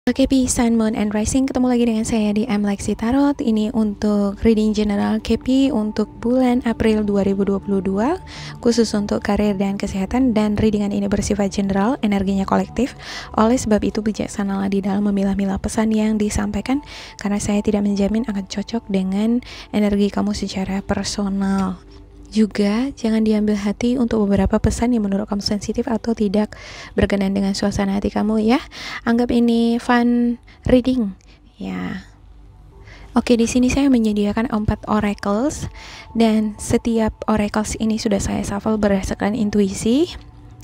Oke, Sun, Moon, and Rising, ketemu lagi dengan saya di Lexi Tarot. Ini untuk reading general KP untuk bulan April 2022, khusus untuk karir dan kesehatan, dan readingan ini bersifat general, energinya kolektif. Oleh sebab itu, bijaksanalah di dalam memilah-milah pesan yang disampaikan, karena saya tidak menjamin akan cocok dengan energi kamu secara personal. Juga jangan diambil hati untuk beberapa pesan yang menurut kamu sensitif atau tidak berkenan dengan suasana hati kamu ya. Anggap ini fun reading ya. Oke, di sini saya menyediakan 4 oracles dan setiap oracles ini sudah saya shuffle berdasarkan intuisi.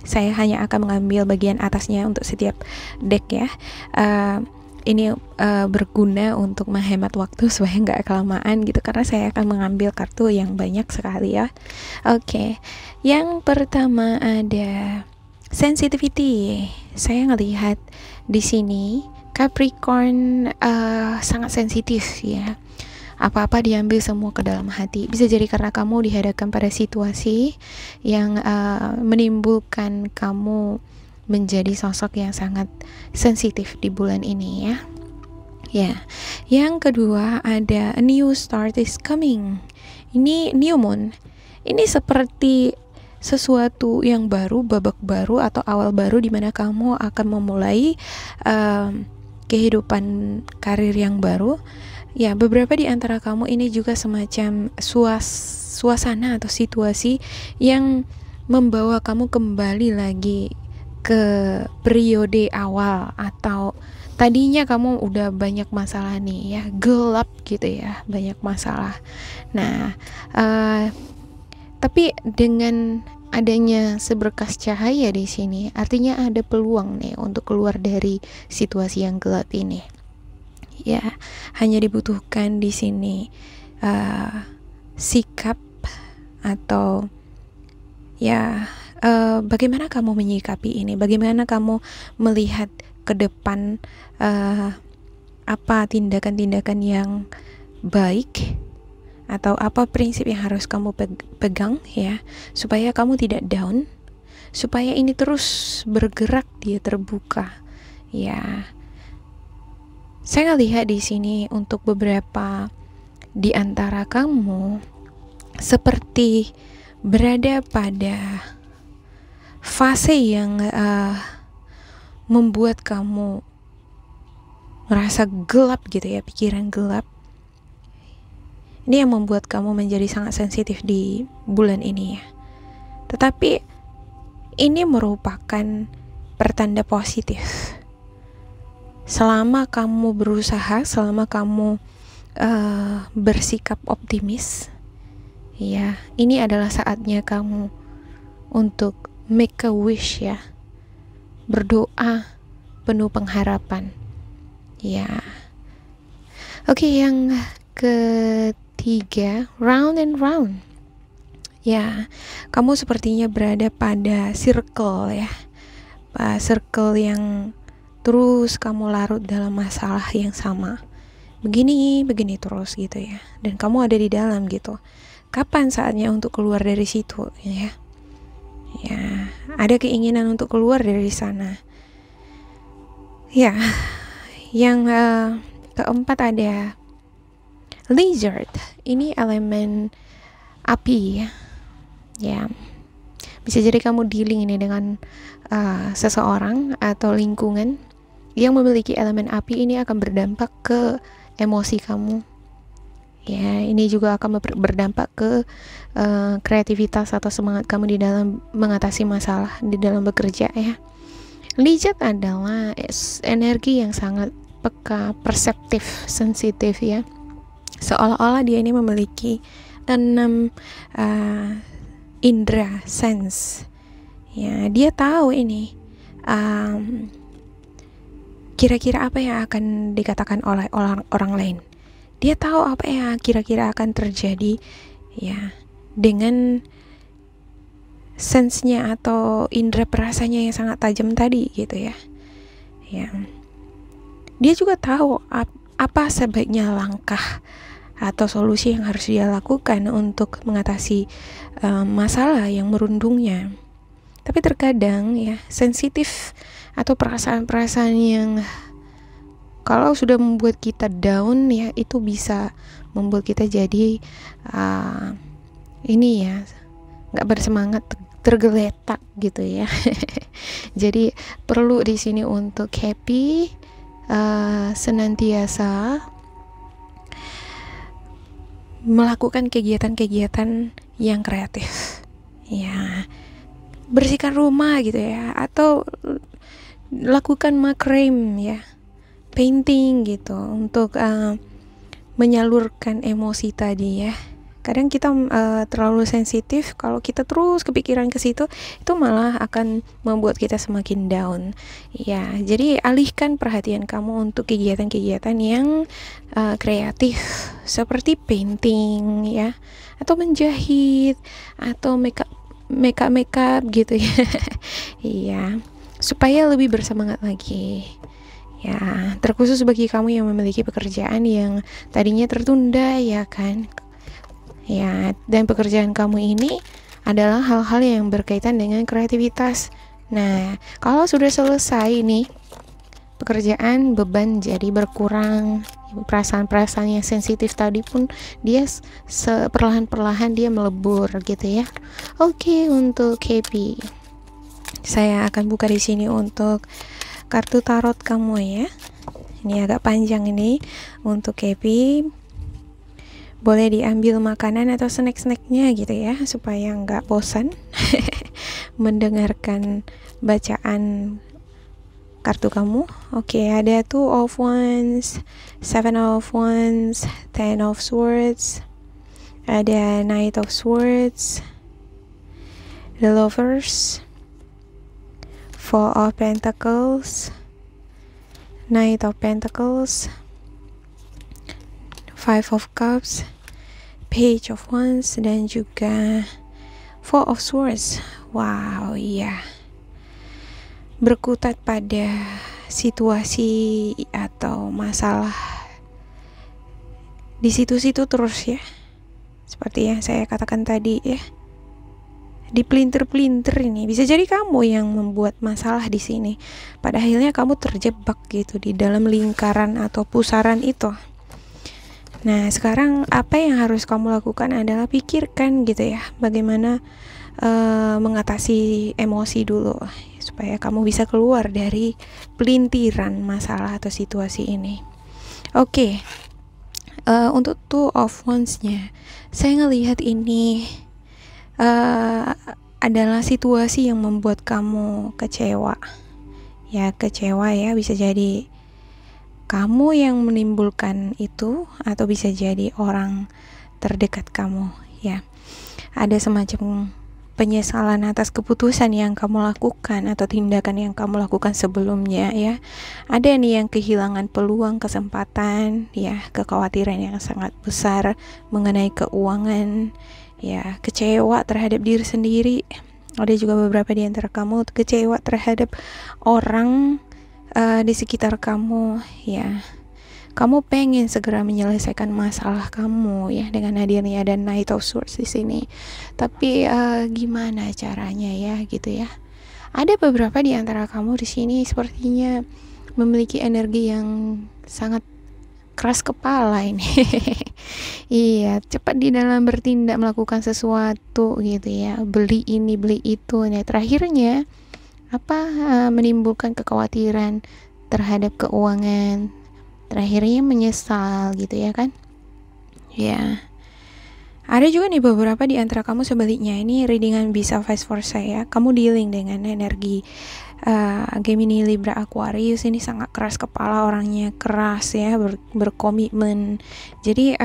Saya hanya akan mengambil bagian atasnya untuk setiap deck ya. Ini berguna untuk menghemat waktu supaya nggak kelamaan gitu, karena saya akan mengambil kartu yang banyak sekali ya. Oke, yang pertama ada sensitivity. Saya ngelihat di sini Capricorn sangat sensitif ya. Apa-apa diambil semua ke dalam hati. Bisa jadi karena kamu dihadapkan pada situasi yang menimbulkan kamu menjadi sosok yang sangat sensitif di bulan ini ya. Ya. Yang kedua ada a new start is coming. Ini new moon. Ini seperti sesuatu yang baru, babak baru atau awal baru di mana kamu akan memulai kehidupan karir yang baru. Ya, beberapa di antara kamu ini juga semacam suasana atau situasi yang membawa kamu kembali lagi ke periode awal, atau tadinya kamu udah banyak masalah nih ya, gelap gitu ya, banyak masalah. Nah, tapi dengan adanya seberkas cahaya di sini, artinya ada peluang nih untuk keluar dari situasi yang gelap ini. Ya, hanya dibutuhkan di sini sikap atau ya. Bagaimana kamu menyikapi ini? Bagaimana kamu melihat ke depan apa tindakan-tindakan yang baik atau apa prinsip yang harus kamu pegang ya, supaya kamu tidak down, supaya ini terus bergerak, dia terbuka ya. Saya lihat di sini untuk beberapa di antara kamu seperti berada pada fase yang membuat kamu merasa gelap gitu ya, pikiran gelap. Ini yang membuat kamu menjadi sangat sensitif di bulan ini ya. Tetapi ini merupakan pertanda positif. Selama kamu berusaha, selama kamu bersikap optimis, ya, ini adalah saatnya kamu untuk make a wish ya, berdoa penuh pengharapan ya. Oke, yang ketiga, round and round ya. Kamu sepertinya berada pada circle ya, circle yang terus kamu larut dalam masalah yang sama, begini terus gitu ya, dan kamu ada di dalam gitu. Kapan saatnya untuk keluar dari situ ya? Ya, ada keinginan untuk keluar dari sana. Ya, yang keempat ada lizard. Ini elemen api ya. Ya, bisa jadi kamu dealing ini dengan seseorang atau lingkungan yang memiliki elemen api. Ini akan berdampak ke emosi kamu. Ya, ini juga akan berdampak ke kreativitas atau semangat kamu di dalam mengatasi masalah, di dalam bekerja ya. Lizard adalah energi yang sangat peka, perseptif, sensitif ya. Seolah-olah dia ini memiliki 6 indera sense. Ya, dia tahu ini kira-kira apa yang akan dikatakan oleh orang lain. Dia tahu apa yang kira-kira akan terjadi ya, dengan sense-nya atau indera perasanya yang sangat tajam tadi gitu ya. Ya. Dia juga tahu apa sebaiknya langkah atau solusi yang harus dia lakukan untuk mengatasi masalah yang merundungnya. Tapi terkadang ya, sensitif atau perasaan-perasaan yang Kalau sudah membuat kita down ya, itu bisa membuat kita jadi ini ya, nggak bersemangat, tergeletak gitu ya. Jadi perlu di sini untuk happy, senantiasa melakukan kegiatan-kegiatan yang kreatif ya, bersihkan rumah gitu ya, atau lakukan makrame ya, painting gitu, untuk menyalurkan emosi tadi ya. Kadang kita terlalu sensitif, kalau kita terus kepikiran ke situ, itu malah akan membuat kita semakin down ya. Jadi alihkan perhatian kamu untuk kegiatan-kegiatan yang kreatif, seperti painting ya, atau menjahit, atau makeup gitu ya. Iya, supaya lebih bersemangat lagi ya, terkhusus bagi kamu yang memiliki pekerjaan yang tadinya tertunda ya kan ya, dan pekerjaan kamu ini adalah hal-hal yang berkaitan dengan kreativitas. Nah, kalau sudah selesai nih pekerjaan, beban jadi berkurang, perasaan-perasaan yang sensitif tadi pun dia perlahan-perlahan dia melebur gitu ya. Oke, untuk happy, saya akan buka di sini untuk kartu tarot kamu ya. Ini agak panjang ini untuk happy. Boleh diambil makanan atau snack-snacknya gitu ya, supaya nggak bosan mendengarkan bacaan kartu kamu. Oke, ada 2 of Wands, 7 of Wands, 10 of Swords, ada Knight of Swords, The Lovers, 4 of Pentacles, Knight of Pentacles, 5 of Cups, Page of Wands, dan juga 4 of Swords. Wow, iya. Berkutat pada situasi atau masalah di situ-situ terus ya. Seperti yang saya katakan tadi ya. Di pelintir-pelintir ini bisa jadi kamu yang membuat masalah di sini. Pada akhirnya kamu terjebak gitu di dalam lingkaran atau pusaran itu. Nah, sekarang apa yang harus kamu lakukan adalah pikirkan gitu ya, bagaimana mengatasi emosi dulu supaya kamu bisa keluar dari pelintiran masalah atau situasi ini. Oke, untuk 2 of Wands-nya, saya ngelihat ini adalah situasi yang membuat kamu kecewa. Ya, kecewa ya, bisa jadi kamu yang menimbulkan itu, atau bisa jadi orang terdekat kamu ya. Ada semacam penyesalan atas keputusan yang kamu lakukan atau tindakan yang kamu lakukan sebelumnya ya. Ada nih yang kehilangan peluang, kesempatan ya, kekhawatiran yang sangat besar mengenai keuangan ya, kecewa terhadap diri sendiri. Ada juga beberapa di antara kamu kecewa terhadap orang di sekitar kamu ya. Kamu pengen segera menyelesaikan masalah kamu ya, dengan hadirnya ada Knight of Swords di sini. Tapi gimana caranya ya gitu ya. Ada beberapa di antara kamu di sini sepertinya memiliki energi yang sangat keras kepala ini. Iya, cepat di dalam bertindak melakukan sesuatu gitu ya. Beli ini, beli itu. Nah, terakhirnya menimbulkan kekhawatiran terhadap keuangan, terakhirnya menyesal gitu ya kan ya. Ada juga nih beberapa di antara kamu sebaliknya, ini readingan bisa vice versa ya, kamu dealing dengan energi Gemini, Libra, Aquarius. Ini sangat keras kepala, orangnya keras ya, berkomitmen. Jadi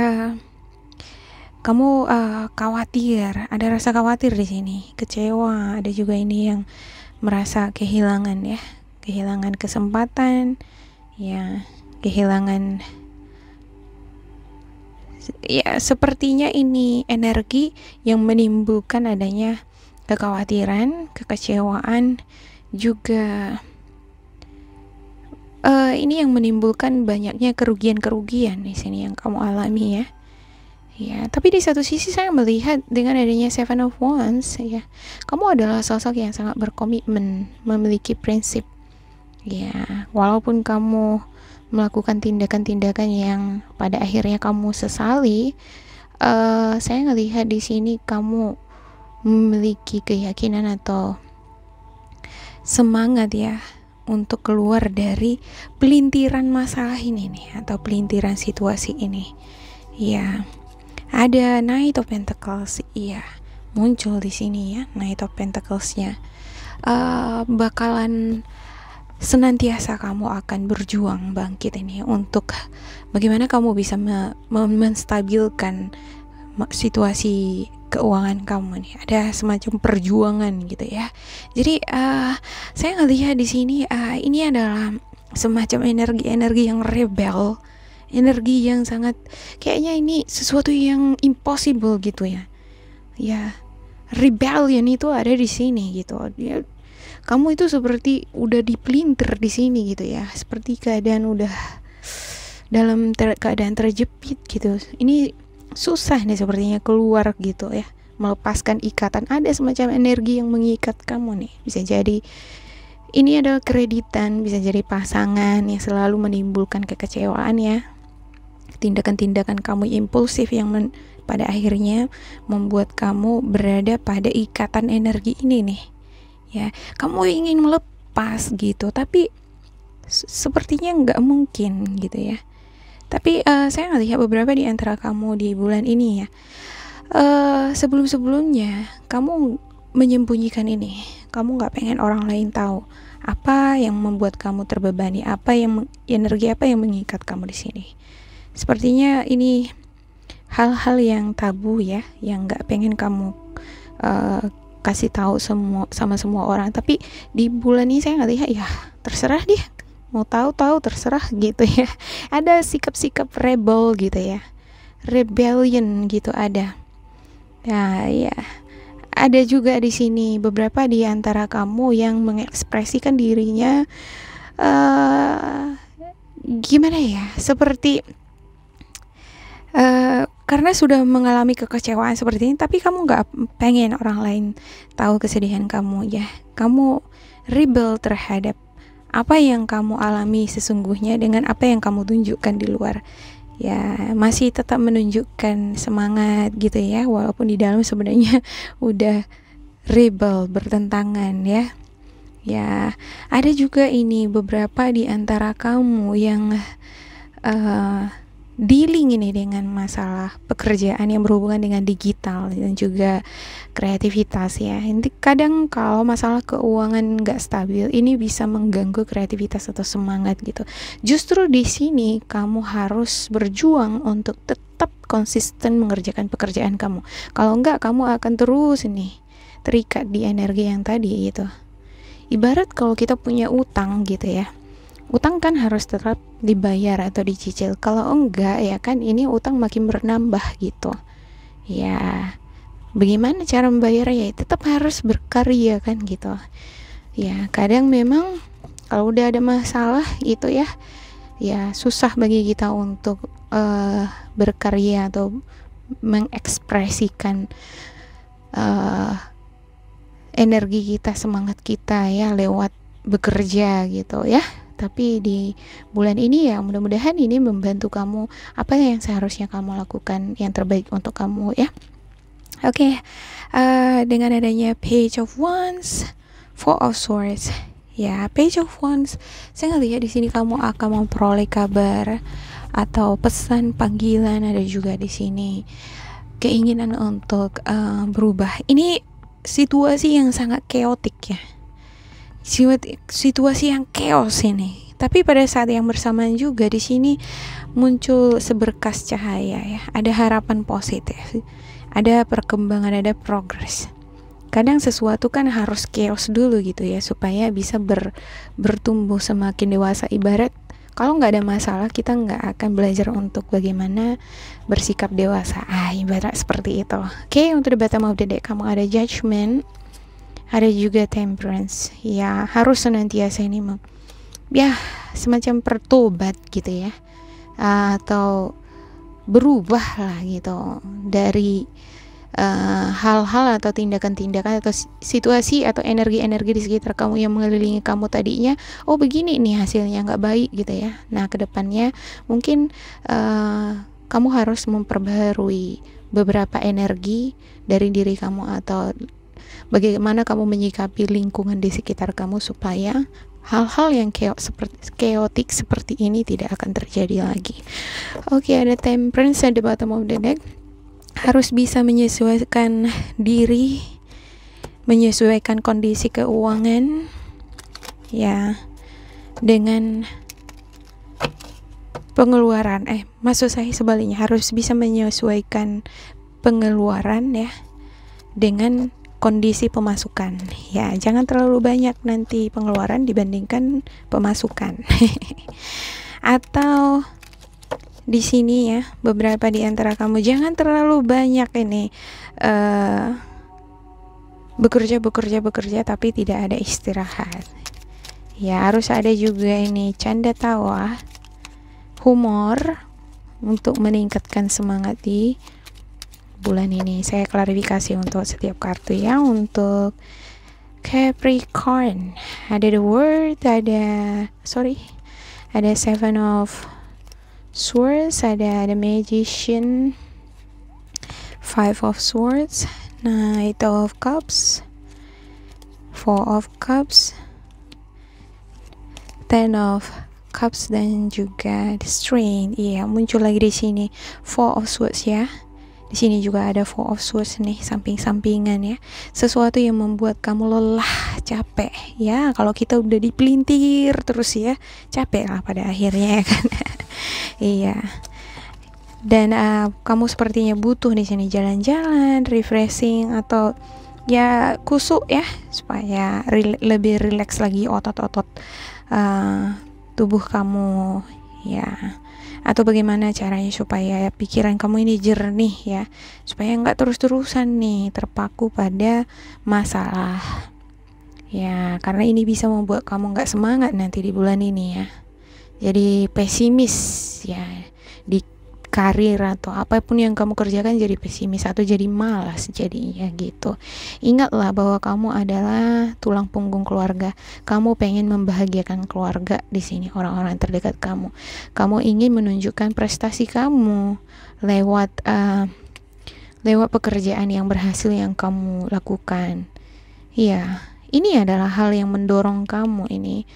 kamu khawatir, ada rasa khawatir di sini, kecewa. Ada juga ini yang merasa kehilangan ya, kehilangan kesempatan ya, kehilangan ya. Sepertinya ini energi yang menimbulkan adanya kekhawatiran, kekecewaan juga. Ini yang menimbulkan banyaknya kerugian-kerugian di sini yang kamu alami ya. Ya, tapi di satu sisi saya melihat dengan adanya 7 of Wands ya, kamu adalah sosok yang sangat berkomitmen, memiliki prinsip. Ya, walaupun kamu melakukan tindakan-tindakan yang pada akhirnya kamu sesali. Saya ngelihat di sini kamu memiliki keyakinan atau semangat ya untuk keluar dari pelintiran masalah ini nih, atau pelintiran situasi ini. Ya, ada Knight of Pentacles, iya, muncul di sini ya, Knight of Pentacles-nya. Bakalan senantiasa kamu akan berjuang bangkit ini untuk bagaimana kamu bisa menstabilkan situasi keuangan kamu nih. Ada semacam perjuangan gitu ya. Jadi saya ngelihat di sini ini adalah semacam energi-energi yang rebel, energi yang sangat kayaknya ini sesuatu yang impossible gitu ya. Ya, rebellion itu ada di sini gitu. Kamu itu seperti udah dipelintir di sini gitu ya, seperti keadaan udah dalam keadaan terjepit gitu. Ini susah nih sepertinya keluar gitu ya, melepaskan ikatan. Ada semacam energi yang mengikat kamu nih. Bisa jadi ini adalah kreditan, bisa jadi pasangan yang selalu menimbulkan kekecewaan ya. Tindakan-tindakan kamu impulsif yang pada akhirnya membuat kamu berada pada ikatan energi ini nih. Ya, kamu ingin melepas gitu, tapi sepertinya nggak mungkin gitu ya. Tapi saya ngelihat beberapa di antara kamu di bulan ini ya, sebelum-sebelumnya kamu menyembunyikan ini. Kamu nggak pengen orang lain tahu apa yang membuat kamu terbebani, energi apa yang mengikat kamu di sini. Sepertinya ini hal-hal yang tabu ya, yang nggak pengen kamu kasih tahu sama semua orang. Tapi di bulan ini saya ngelihat ya terserah dia, mau tahu terserah gitu ya. Ada sikap-sikap rebel gitu ya, rebellion gitu ada. Nah ya, ada juga di sini beberapa di antara kamu yang mengekspresikan dirinya gimana ya, seperti karena sudah mengalami kekecewaan seperti ini, tapi kamu gak pengen orang lain tahu kesedihan kamu ya. Kamu rebel terhadap apa yang kamu alami sesungguhnya dengan apa yang kamu tunjukkan di luar. Ya, masih tetap menunjukkan semangat gitu ya, walaupun di dalam sebenarnya udah rebel, bertentangan ya. Ya, ada juga ini beberapa di antara kamu yang dealing ini dengan masalah pekerjaan yang berhubungan dengan digital dan juga kreativitas ya. Nanti kadang kalau masalah keuangan nggak stabil, ini bisa mengganggu kreativitas atau semangat gitu. Justru di sini kamu harus berjuang untuk tetap konsisten mengerjakan pekerjaan kamu. Kalau enggak, kamu akan terus ini terikat di energi yang tadi gitu. Ibarat kalau kita punya utang gitu ya. Utang kan harus tetap dibayar atau dicicil. Kalau enggak ya kan ini utang makin bernambah gitu. Ya, bagaimana cara membayarnya? Ya tetap harus berkarya kan gitu. Ya, kadang memang kalau udah ada masalah itu ya susah bagi kita untuk berkarya atau mengekspresikan energi kita, semangat kita ya lewat bekerja gitu ya. Tapi di bulan ini ya mudah-mudahan ini membantu kamu apa yang seharusnya kamu lakukan yang terbaik untuk kamu ya. Oke, dengan adanya Page of Wands, Four of Swords, ya Page of Wands, saya ngelihat di sini kamu akan memperoleh kabar atau pesan panggilan. Ada juga di sini keinginan untuk berubah. Ini situasi yang sangat chaotic ya. Situasi yang chaos ini, tapi pada saat yang bersamaan juga di sini muncul seberkas cahaya ya. Ada harapan positif, ada perkembangan, ada progres. Kadang sesuatu kan harus chaos dulu gitu ya supaya bisa bertumbuh semakin dewasa. Ibarat kalau nggak ada masalah kita nggak akan belajar untuk bagaimana bersikap dewasa. Ibarat seperti itu. Oke, untuk the bottom of the deck kamu ada Judgment, ada juga Temperance. Ya harus senantiasa ini ya semacam bertobat gitu ya, atau berubah lah gitu dari hal-hal atau tindakan-tindakan atau situasi atau energi-energi di sekitar kamu yang mengelilingi kamu tadinya, oh begini nih hasilnya nggak baik gitu ya. Nah kedepannya mungkin kamu harus memperbaharui beberapa energi dari diri kamu atau bagaimana kamu menyikapi lingkungan di sekitar kamu supaya hal-hal yang chaotic seperti ini tidak akan terjadi lagi. Oke, ada Temperance at the bottom of the deck. Harus bisa menyesuaikan diri, menyesuaikan kondisi keuangan ya dengan pengeluaran. Maksud saya sebaliknya, harus bisa menyesuaikan pengeluaran ya dengan kondisi pemasukan. Ya, jangan terlalu banyak nanti pengeluaran dibandingkan pemasukan. Atau di sini ya, beberapa di antara kamu jangan terlalu banyak ini bekerja tapi tidak ada istirahat. Ya, harus ada juga ini canda tawa, humor untuk meningkatkan semangat di bulan ini. Saya klarifikasi untuk setiap kartu ya. Untuk Capricorn ada the World, ada Seven of Swords, ada the Magician, Five of Swords, Knight of Cups, Four of Cups, Ten of Cups, dan juga the Strength. Iya, muncul lagi di sini Four of Swords ya. Di sini juga ada Four of Swords nih, samping-sampingan ya. Sesuatu yang membuat kamu lelah, capek ya. Kalau kita udah dipelintir terus ya, capek lah pada akhirnya ya kan. Iya. Dan kamu sepertinya butuh di sini jalan-jalan, refreshing atau ya kusuk ya, supaya lebih rileks lagi otot-otot tubuh kamu ya. Atau bagaimana caranya supaya pikiran kamu ini jernih ya, supaya nggak terus-terusan nih terpaku pada masalah ya, karena ini bisa membuat kamu nggak semangat nanti di bulan ini ya. Jadi pesimis ya di karir atau apapun yang kamu kerjakan, jadi pesimis atau jadi malas jadinya gitu. Ingatlah bahwa kamu adalah tulang punggung keluarga. Kamu pengen membahagiakan keluarga di sini, orang-orang terdekat kamu. Kamu ingin menunjukkan prestasi kamu lewat pekerjaan yang berhasil yang kamu lakukan. Iya. Ini adalah hal yang mendorong kamu ini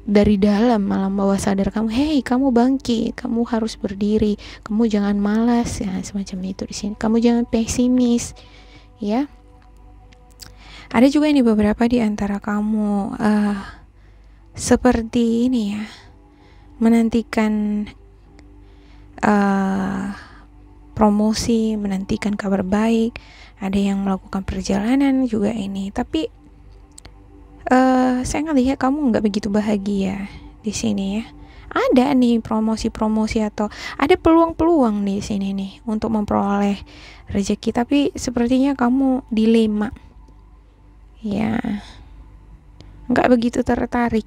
dari dalam malam bawah sadar kamu. Hey, kamu bangkit, kamu harus berdiri, kamu jangan malas ya, semacam itu di sini. Kamu jangan pesimis, ya. Ada juga ini beberapa di antara kamu seperti ini ya, menantikan promosi, menantikan kabar baik. Ada yang melakukan perjalanan juga ini, tapi saya ngelihat kamu nggak begitu bahagia di sini ya. Ada nih promosi-promosi atau ada peluang-peluang di sini nih untuk memperoleh rezeki, tapi sepertinya kamu dilema ya, nggak begitu tertarik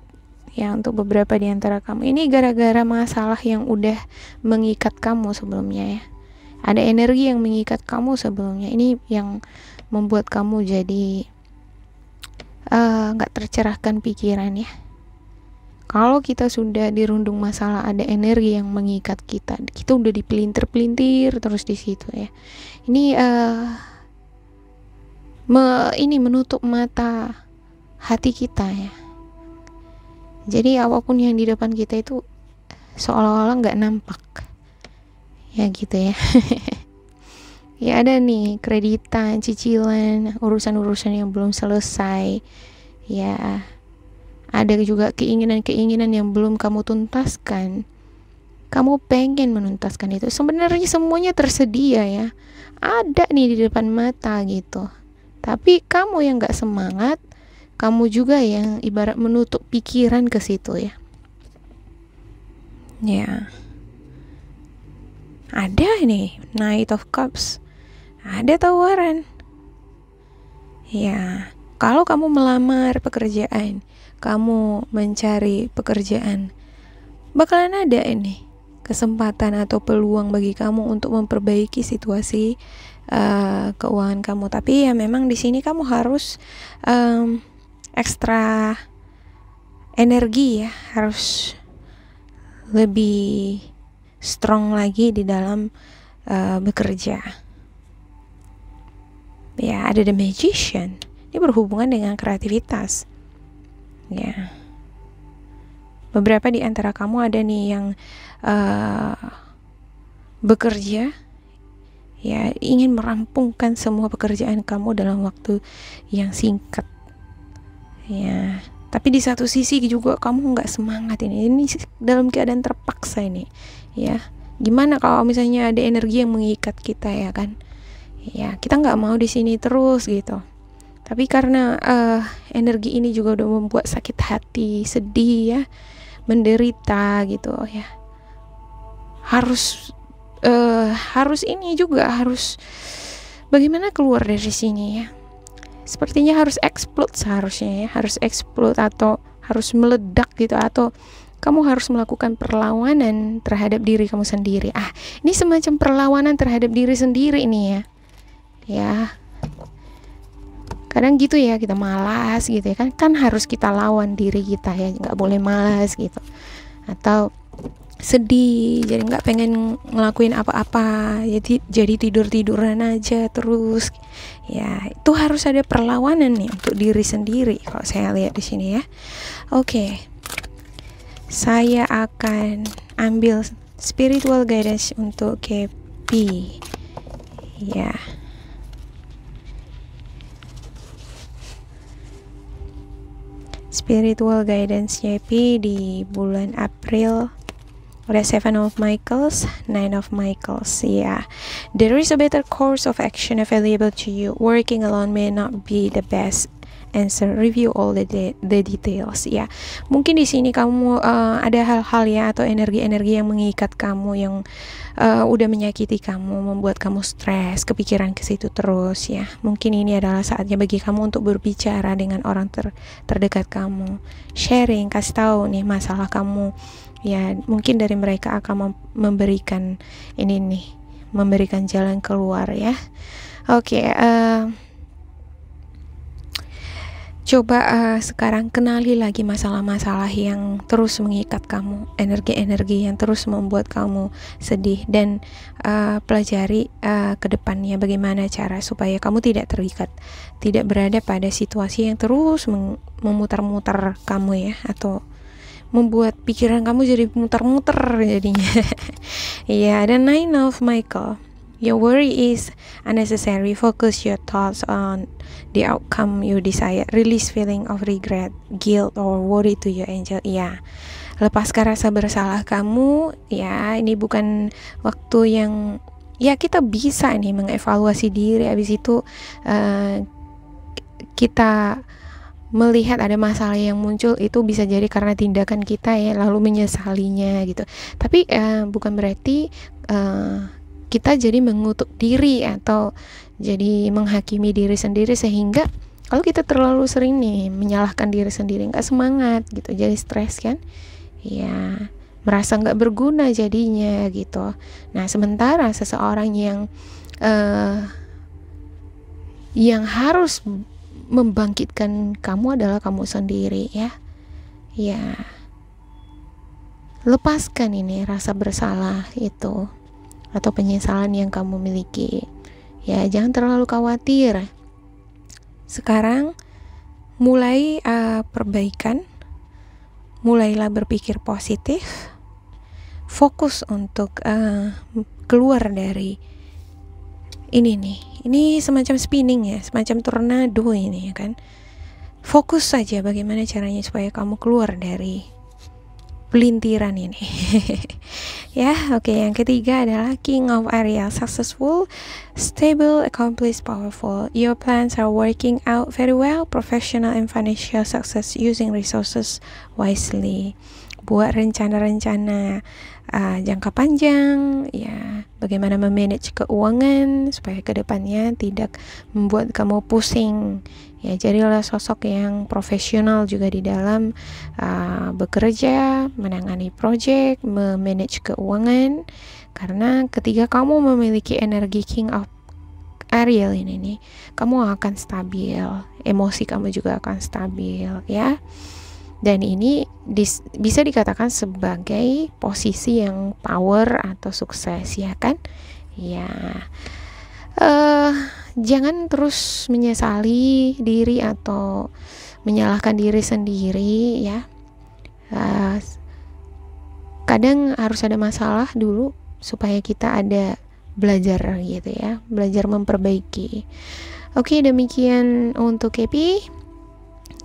ya untuk beberapa di antara kamu. Ini gara-gara masalah yang udah mengikat kamu sebelumnya ya. Ada energi yang mengikat kamu sebelumnya. Ini yang membuat kamu jadi nggak tercerahkan pikiran ya. Kalau kita sudah dirundung masalah, ada energi yang mengikat kita udah dipelintir-pelintir terus di situ ya. Ini ini menutup mata hati kita ya. Jadi apapun yang di depan kita itu seolah-olah nggak nampak ya gitu ya. Ya ada nih kreditan, cicilan, urusan-urusan yang belum selesai ya. Ada juga keinginan-keinginan yang belum kamu tuntaskan. Kamu pengen menuntaskan itu. Sebenarnya semuanya tersedia ya, ada nih di depan mata gitu. Tapi kamu yang gak semangat, kamu juga yang ibarat menutup pikiran ke situ ya. Ya, ada nih Knight of Cups, ada tawaran ya. Kalau kamu melamar pekerjaan, kamu mencari pekerjaan, bakalan ada ini kesempatan atau peluang bagi kamu untuk memperbaiki situasi keuangan kamu. Tapi ya memang di sini kamu harus ekstra energi ya, harus lebih strong lagi di dalam bekerja. Ya, ada The Magician. Ini berhubungan dengan kreativitas. Ya. Beberapa di antara kamu ada nih yang bekerja, ya, ingin merampungkan semua pekerjaan kamu dalam waktu yang singkat. Ya. Tapi di satu sisi juga kamu nggak semangat ini dalam keadaan terpaksa ini. Ya. Gimana kalau misalnya ada energi yang mengikat kita, ya kan? Ya, kita nggak mau di sini terus gitu. Tapi karena energi ini juga udah membuat sakit hati, sedih ya, menderita gitu ya. Harus ini juga harus bagaimana keluar dari sini ya. Sepertinya harus explode seharusnya ya, harus explode atau harus meledak gitu, atau kamu harus melakukan perlawanan terhadap diri kamu sendiri. Ini semacam perlawanan terhadap diri sendiri nih ya. Ya, kadang gitu ya, kita malas gitu ya kan harus kita lawan diri kita ya, nggak boleh malas gitu, atau sedih jadi nggak pengen ngelakuin apa-apa, jadi tiduran aja terus ya. Itu harus ada perlawanan nih untuk diri sendiri kalau saya lihat di sini ya. Oke, saya akan ambil spiritual guidance untuk KP ya. Spiritual guidance JP di bulan April. Udah 7 of Michaels, 9 of Michaels. Yeah, there is a better course of action available to you. Working alone may not be the best answer. Review all the details. Ya, mungkin di sini kamu ada hal-hal ya, atau energi-energi yang mengikat kamu, yang udah menyakiti kamu, membuat kamu stres, kepikiran ke situ terus ya. Mungkin ini adalah saatnya bagi kamu untuk berbicara dengan orang terdekat kamu, sharing, kasih tahu nih masalah kamu ya. Mungkin dari mereka akan memberikan ini nih, memberikan jalan keluar ya. Oke, coba sekarang kenali lagi masalah-masalah yang terus mengikat kamu, energi-energi yang terus membuat kamu sedih, dan pelajari ke depannya bagaimana cara supaya kamu tidak terikat, tidak berada pada situasi yang terus memutar-mutar kamu ya, atau membuat pikiran kamu jadi muter-muter jadinya. Ya, dan 9 of Michael. Your worry is unnecessary. Focus your thoughts on the outcome you desire. Release feeling of regret, guilt, or worry to your angel. Ya, lepaskan rasa bersalah kamu. Ya, ini bukan waktu yang ya kita bisa nih mengevaluasi diri. Habis itu kita melihat ada masalah yang muncul, itu bisa jadi karena tindakan kita ya, lalu menyesalinya gitu. Tapi bukan berarti kita jadi mengutuk diri atau jadi menghakimi diri sendiri, sehingga kalau kita terlalu sering nih menyalahkan diri sendiri, nggak semangat gitu, jadi stres kan ya, merasa nggak berguna jadinya gitu. Nah, sementara seseorang yang harus membangkitkan kamu adalah kamu sendiri ya. Ya, lepaskan ini rasa bersalah itu atau penyesalan yang kamu miliki. Ya, jangan terlalu khawatir. Sekarang mulai perbaikan, mulailah berpikir positif, fokus untuk keluar dari ini nih. Ini semacam spinning ya, semacam tornado ini ya kan. Fokus saja bagaimana caranya supaya kamu keluar dari pelintiran ini. Ya, oke. Yang ketiga adalah King of Aries. Successful, stable, accomplished, powerful. Your plans are working out very well. Professional and financial success using resources wisely. buat rencana-rencana jangka panjang, ya, bagaimana memanage keuangan supaya kedepannya tidak membuat kamu pusing. Ya, jadilah sosok yang profesional juga di dalam bekerja, menangani project, memanage keuangan. Karena ketika kamu memiliki energi King of Ariel ini nih, kamu akan stabil, emosi kamu juga akan stabil, ya. Dan ini bisa dikatakan sebagai posisi yang power atau sukses, ya kan? Ya, jangan terus menyesali diri atau menyalahkan diri sendiri, ya. Kadang harus ada masalah dulu supaya kita ada belajar gitu ya, belajar memperbaiki. Oke, demikian untuk Kepi.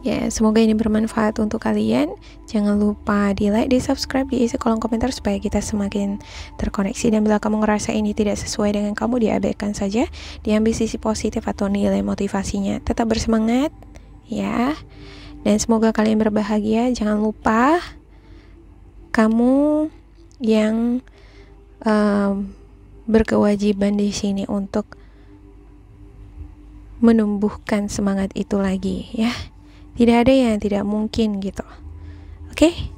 Ya, semoga ini bermanfaat untuk kalian. Jangan lupa di like, di subscribe, di isi kolom komentar supaya kita semakin terkoneksi. Dan bila kamu ngerasa ini tidak sesuai dengan kamu, diabaikan saja, diambil sisi positif atau nilai motivasinya. Tetap bersemangat, ya. Dan semoga kalian berbahagia. Jangan lupa kamu yang berkewajiban di sini untuk menumbuhkan semangat itu lagi, ya. Tidak ada yang tidak mungkin gitu. Oke?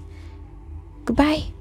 Goodbye.